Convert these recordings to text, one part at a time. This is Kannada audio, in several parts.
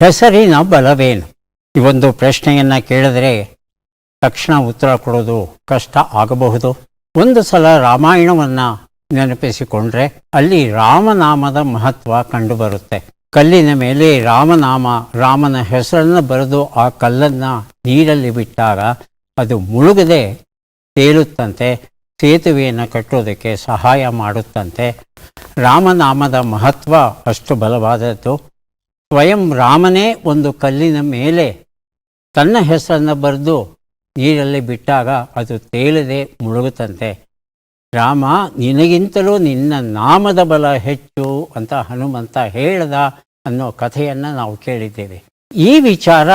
ಹೆಸರಿನ ಬಲವೇನು? ಈ ಒಂದು ಪ್ರಶ್ನೆಯನ್ನು ಕೇಳಿದರೆ ತಕ್ಷಣ ಉತ್ತರ ಕೊಡೋದು ಕಷ್ಟ ಆಗಬಹುದು. ಒಂದು ಸಲ ರಾಮಾಯಣವನ್ನು ನೆನಪಿಸಿಕೊಂಡ್ರೆ ಅಲ್ಲಿ ರಾಮನಾಮದ ಮಹತ್ವ ಕಂಡುಬರುತ್ತೆ. ಕಲ್ಲಿನ ಮೇಲೆ ರಾಮನಾಮ, ರಾಮನ ಹೆಸರನ್ನು ಬರೆದು ಆ ಕಲ್ಲನ್ನು ನೀರಲ್ಲಿ ಬಿಟ್ಟಾಗ ಅದು ಮುಳುಗದೆ ತೇಲುತ್ತಂತೆ, ಸೇತುವೆಯನ್ನು ಕಟ್ಟೋದಕ್ಕೆ ಸಹಾಯ ಮಾಡುತ್ತಂತೆ. ರಾಮನಾಮದ ಮಹತ್ವ ಅಷ್ಟು ಬಲವಾದದ್ದು. ಸ್ವಯಂ ರಾಮನೇ ಒಂದು ಕಲ್ಲಿನ ಮೇಲೆ ತನ್ನ ಹೆಸರನ್ನು ಬರೆದು ನೀರಲ್ಲಿ ಬಿಟ್ಟಾಗ ಅದು ತೇಲದೆ ಮುಳುಗುತ್ತಂತೆ. ರಾಮ, ನಿನಗಿಂತಲೂ ನಿನ್ನ ನಾಮದ ಬಲ ಹೆಚ್ಚು ಅಂತ ಹನುಮಂತ ಹೇಳ್ದ ಅನ್ನೋ ಕಥೆಯನ್ನು ನಾವು ಕೇಳಿದ್ದೇವೆ. ಈ ವಿಚಾರ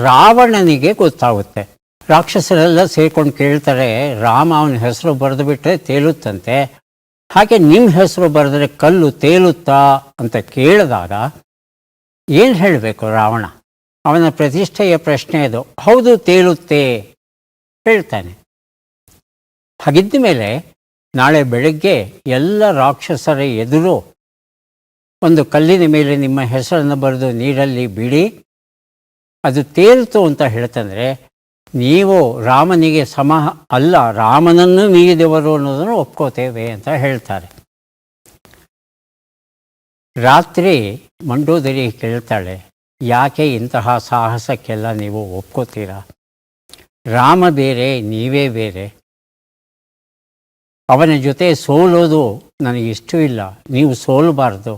ರಾವಣನಿಗೆ ಗೊತ್ತಾಗುತ್ತೆ. ರಾಕ್ಷಸರೆಲ್ಲ ಸೇರ್ಕೊಂಡು ಕೇಳ್ತಾರೆ, ರಾಮ ಅವನ ಹೆಸರು ಬರೆದು ಬಿಟ್ಟರೆ ತೇಲುತ್ತಂತೆ, ಹಾಗೆ ನಿಮ್ಮ ಹೆಸರು ಬರೆದ್ರೆ ಕಲ್ಲು ತೇಲುತ್ತಾ ಅಂತ ಕೇಳಿದಾಗ ಏನು ಹೇಳಬೇಕು ರಾವಣ? ಅವನ ಪ್ರತಿಷ್ಠೆಯ ಪ್ರಶ್ನೆ ಅದು. ಹೌದು, ತೇಲುತ್ತೆ ಹೇಳ್ತಾನೆ. ಹಾಗಿದ್ದ ಮೇಲೆ ನಾಳೆ ಬೆಳಗ್ಗೆ ಎಲ್ಲ ರಾಕ್ಷಸರ ಎದುರು ಒಂದು ಕಲ್ಲಿನ ಮೇಲೆ ನಿಮ್ಮ ಹೆಸರನ್ನು ಬರೆದು ನೀರಲ್ಲಿ ಬಿಡಿ, ಅದು ತೇಲ್ತು ಅಂತ ಹೇಳ್ತಂದರೆ ನೀವು ರಾಮನಿಗೆ ಸಮ ಅಲ್ಲ, ರಾಮನನ್ನು ಮೀರಿದವರು ಅನ್ನೋದನ್ನು ಒಪ್ಕೋತೇವೆ ಅಂತ ಹೇಳ್ತಾರೆ. ರಾತ್ರಿ ಮಂಡೋದರಿ ಕೇಳ್ತಾಳೆ, ಯಾಕೆ ಇಂತಹ ಸಾಹಸಕ್ಕೆಲ್ಲ ನೀವು ಒಪ್ಕೋತೀರಾ? ರಾಮ ಬೇರೆ, ನೀವೇ ಬೇರೆ. ಅವನ ಜೊತೆ ಸೋಲೋದು ನನಗಿಷ್ಟ ಇಲ್ಲ, ನೀವು ಸೋಲಬಾರ್ದು.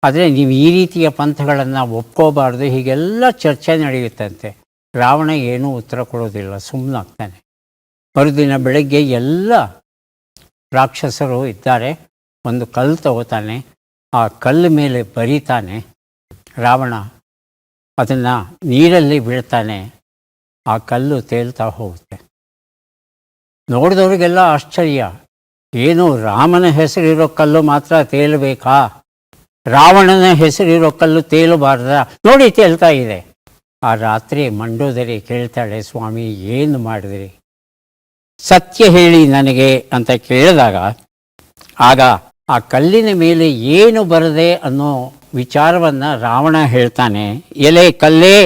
ಆದರೆ ನೀವು ಈ ರೀತಿಯ ಪಂಥಗಳನ್ನು ಒಪ್ಕೋಬಾರ್ದು. ಹೀಗೆಲ್ಲ ಚರ್ಚೆ ನಡೆಯುತ್ತಂತೆ. ರಾವಣ ಏನೂ ಉತ್ತರ ಕೊಡೋದಿಲ್ಲ, ಸುಮ್ಮನಾಗ್ತಾನೆ. ಮರುದಿನ ಬೆಳಗ್ಗೆ ಎಲ್ಲ ರಾಕ್ಷಸರು ಇದ್ದಾರೆ. ಒಂದು ಕಲ್ಲು ತಗೋತಾನೆ, ಆ ಕಲ್ಲು ಮೇಲೆ ಬರೀತಾನೆ ರಾವಣ, ಅದನ್ನು ನೀರಲ್ಲಿ ಬೀಳ್ತಾನೆ, ಆ ಕಲ್ಲು ತೇಲ್ತಾ ಹೋಗುತ್ತೆ. ನೋಡಿದವ್ರಿಗೆಲ್ಲ ಆಶ್ಚರ್ಯ, ಏನು ರಾಮನ ಹೆಸರಿರೋ ಕಲ್ಲು ಮಾತ್ರ ತೇಲಬೇಕಾ? ರಾವಣನ ಹೆಸರಿರೋ ಕಲ್ಲು ತೇಲಬಾರ್ದ? ನೋಡಿ ತೇಲ್ತಾ ಇದೆ. ಆ ರಾತ್ರಿ ಮಂಡೋದರಿ ಕೇಳ್ತಾಳೆ, ಸ್ವಾಮಿ ಏನು ಮಾಡಿದ್ರಿ? ಸತ್ಯ ಹೇಳಿ ನನಗೆ ಅಂತ ಕೇಳಿದಾಗ ಆಗ ಆ ಕಲ್ಲಿನ ಮೇಲೆ ಏನು ಬರದೆ ಅನ್ನೋ ವಿಚಾರವನ್ನು ರಾವಣ ಹೇಳ್ತಾನೆ. ಎಲೆ ಕಲ್ಲೇ,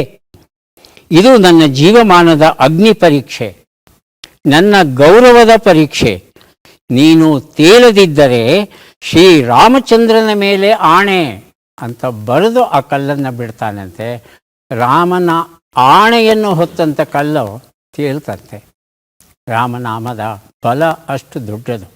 ಇದು ನನ್ನ ಜೀವಮಾನದ ಅಗ್ನಿ ಪರೀಕ್ಷೆ, ನನ್ನ ಗೌರವದ ಪರೀಕ್ಷೆ. ನೀನು ತೇಲದಿದ್ದರೆ ಶ್ರೀರಾಮಚಂದ್ರನ ಮೇಲೆ ಆಣೆ ಅಂತ ಬರೆದು ಆ ಕಲ್ಲನ್ನು ಬಿಡ್ತಾನಂತೆ. ರಾಮನ ಆಣೆಯನ್ನು ಹೊತ್ತಂಥ ಕಲ್ಲು ತೇಲ್ತಂತೆ. ರಾಮನಾಮದ ಬಲ ಅಷ್ಟು ದೊಡ್ಡದು.